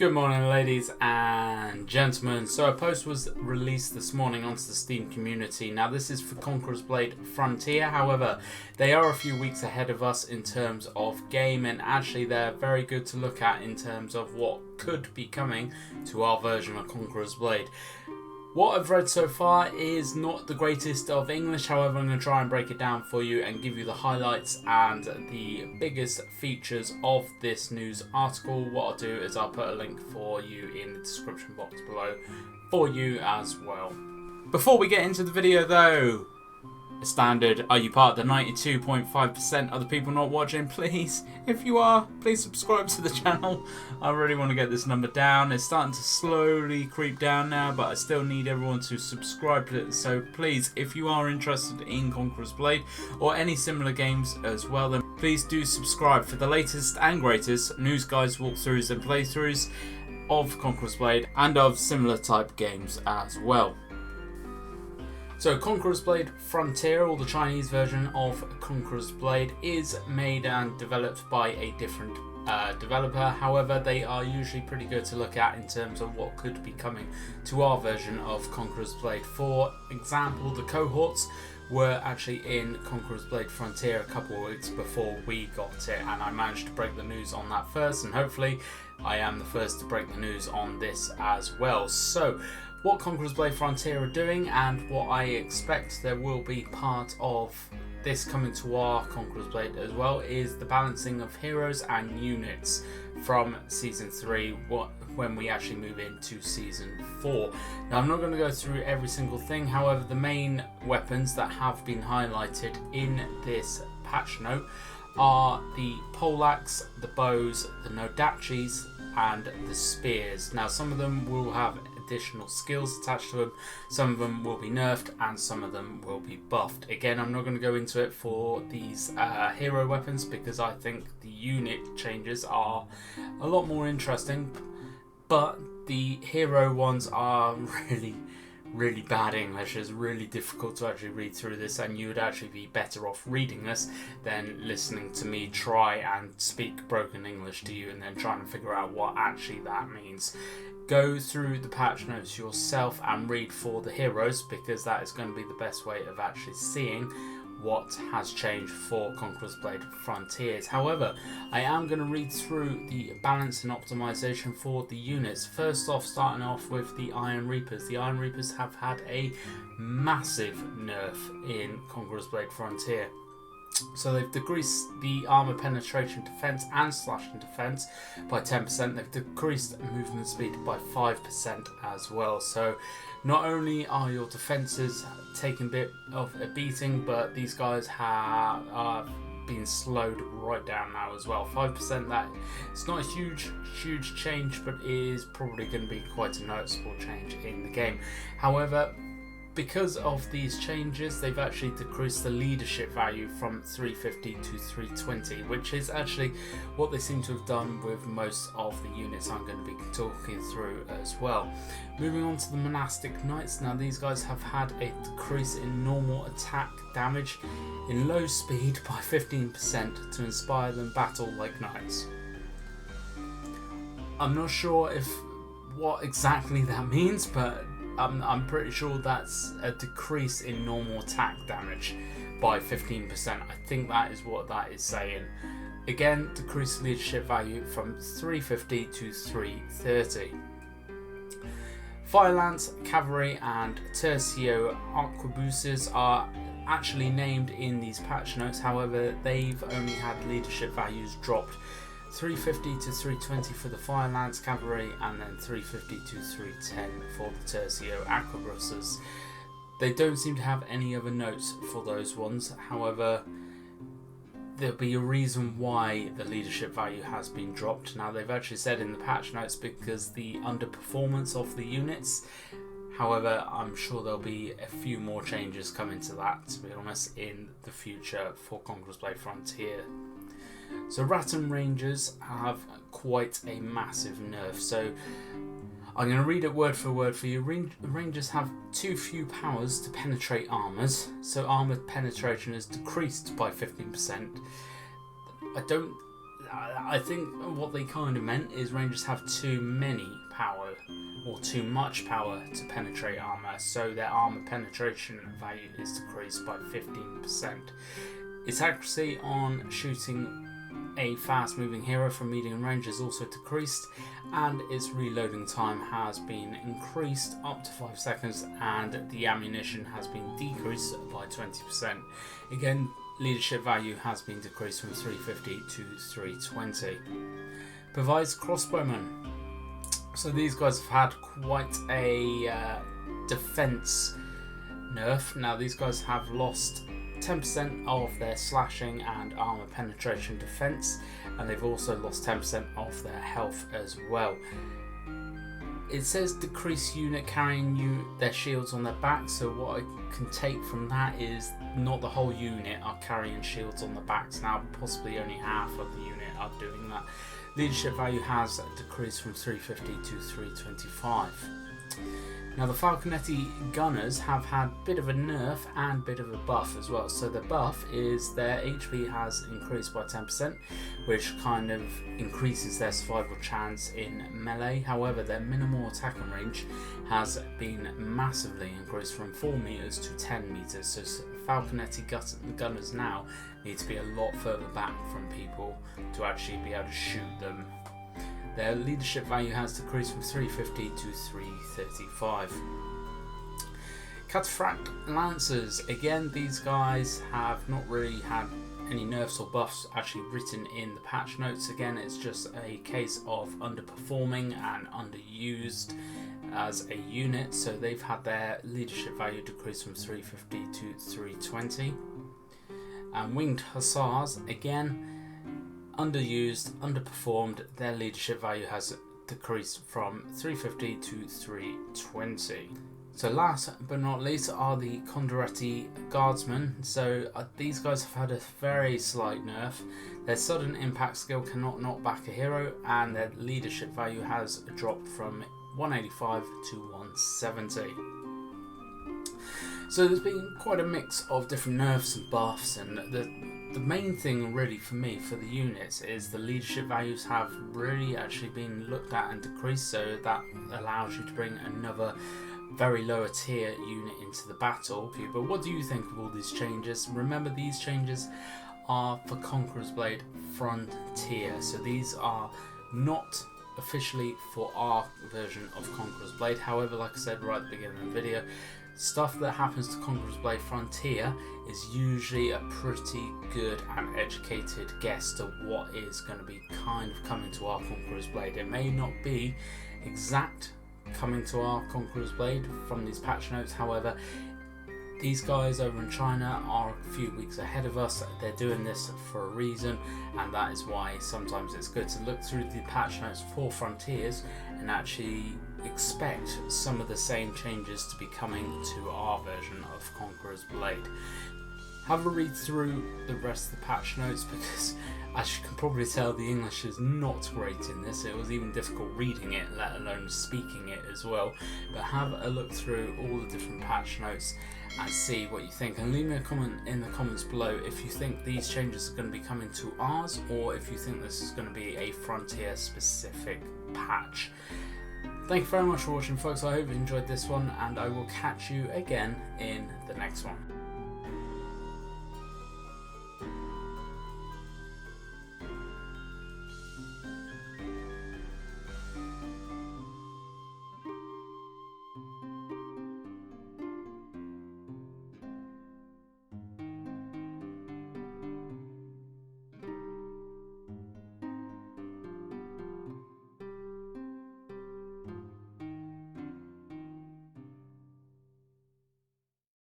Good morning, ladies and gentlemen. So a post was released this morning onto the Steam community. Now this is for Conquerors Blade Frontier. However, they are a few weeks ahead of us in terms of game, and actually they're very good to look at in terms of what could be coming to our version of Conquerors Blade. What I've read so far is not the greatest of English, however I'm going to try and break it down for you and give you the highlights and the biggest features of this news article. What I'll do is I'll put a link for you in the description box below for you as well. Before we get into the video though, standard, are you part of the 92.5% of the people not watching? Please, if you are, please subscribe to the channel. I really want to get this number down. It's starting to slowly creep down now, but I still need everyone to subscribe to it. So please, if you are interested in Conquerors Blade or any similar games as well, then please do subscribe for the latest and greatest news, guides, walkthroughs and playthroughs of Conquerors Blade and of similar type games as well. So Conquerors Blade Frontier, or the Chinese version of Conquerors Blade, is made and developed by a different developer. However, they are usually pretty good to look at in terms of what could be coming to our version of Conquerors Blade. For example, the cohorts were actually in Conquerors Blade Frontier a couple of weeks before we got it, and I managed to break the news on that first, and hopefully I am the first to break the news on this as well. So what Conquerors Blade Frontier are doing and what I expect there will be part of this coming to our Conquerors Blade as well is the balancing of heroes and units from Season 3 when we actually move into Season 4. Now I'm not going to go through every single thing, however the main weapons that have been highlighted in this patch note are the poleaxe, the bows, the nodachis and the spears. Now some of them will have additional skills attached to them, some of them will be nerfed and some of them will be buffed. Again, I'm not going to go into it for these hero weapons because I think the unit changes are a lot more interesting, but the hero ones are really bad English. It's really difficult to actually read through this, and you would actually be better off reading this than listening to me try and speak broken English to you and then trying to figure out what actually that means. Go through the patch notes yourself and read for the heroes, because that is going to be the best way of actually seeing what has changed for Conquerors Blade Frontiers. However, I am going to read through the balance and optimization for the units. First off, starting off with the Iron Reapers. The Iron Reapers have had a massive nerf in Conquerors Blade Frontier. So they've decreased the armor penetration defense and slashing defense by 10%. They've decreased movement speed by 5% as well. So not only are your defenses taking a bit of a beating, but these guys have been slowed right down now as well. 5%, that it's not a huge change, but it is probably going to be quite a noticeable change in the game. However, because of these changes, they've actually decreased the leadership value from 350 to 320, which is actually what they seem to have done with most of the units I'm going to be talking through as well. Moving on to the Monastic Knights. Now these guys have had a decrease in normal attack damage in low speed by 15% to inspire them battle like knights. I'm not sure what exactly that means, but I'm pretty sure that's a decrease in normal attack damage by 15%. I think that is what that is saying. Again, decreased leadership value from 350 to 330. Firelance, Cavalry and Tercio Arquebuses are actually named in these patch notes. However, they've only had leadership values dropped 350 to 320 for the Firelance Cavalry, and then 350 to 310 for the Tercio Arquebuses. They don't seem to have any other notes for those ones. However, there'll be a reason why the leadership value has been dropped. Now they've actually said in the patch notes because the underperformance of the units. However, I'm sure there'll be a few more changes coming to that, to be honest, in the future for Conquerors Blade Frontier. So Rattan Rangers have quite a massive nerf. So I'm going to read it word for word for you. Rangers have too few powers to penetrate armors, so armor penetration is decreased by 15%. I don't I think what they kind of meant is Rangers have too many power or too much power to penetrate armor, so their armor penetration value is decreased by 15%. Its accuracy on shooting a fast moving hero from medium range is also decreased, and its reloading time has been increased up to 5 seconds, and the ammunition has been decreased by 20%. Again, leadership value has been decreased from 350 to 320. Provides crossbowmen. So these guys have had quite a defense nerf. Now these guys have lost 10% of their slashing and armor penetration defense, and they've also lost 10% of their health as well. It says decrease unit carrying their shields on their back, so what I can take from that is not the whole unit are carrying shields on their backs now, possibly only half of the unit are doing that. Leadership value has decreased from 350 to 325. Now the Falconetti gunners have had a bit of a nerf and a bit of a buff as well. So the buff is their HP has increased by 10%, which kind of increases their survival chance in melee. However, their minimal attacking range has been massively increased from 4 meters to 10 meters. So Falconetti gunners now need to be a lot further back from people to actually be able to shoot them. Their leadership value has decreased from 350 to 335. Cataphract Lancers. Again, these guys have not really had any nerfs or buffs actually written in the patch notes. Again, it's just a case of underperforming and underused as a unit. So they've had their leadership value decreased from 350 to 320. And Winged Hussars, again, underused, underperformed. Their leadership value has decreased from 350 to 320. So last but not least are the Conquerors Guardsmen. So these guys have had a very slight nerf. Their sudden impact skill cannot knock back a hero, and their leadership value has dropped from 185 to 170. So there's been quite a mix of different nerfs and buffs, and the main thing really for me for the units is the leadership values have really actually been looked at and decreased, so that allows you to bring another very lower tier unit into the battle. But what do you think of all these changes? Remember, these changes are for Conquerors Blade Frontier, so these are not officially for our version of Conquerors Blade. However, like I said right at the beginning of the video, stuff that happens to Conquerors Blade Frontier is usually a pretty good and educated guess to what is going to be kind of coming to our Conquerors Blade. It may not be exact coming to our Conquerors Blade from these patch notes. However, these guys over in China are a few weeks ahead of us. They're doing this for a reason, and that is why sometimes it's good to look through the patch notes for Frontiers and actually expect some of the same changes to be coming to our version of Conquerors Blade. Have a read through the rest of the patch notes, because as you can probably tell, the English is not great in this. It was even difficult reading it, let alone speaking it as well. But have a look through all the different patch notes and see what you think, and leave me a comment in the comments below if you think these changes are going to be coming to ours, or if you think this is going to be a Frontier specific patch. Thank you very much for watching, folks. I hope you enjoyed this one, and I will catch you again in the next one.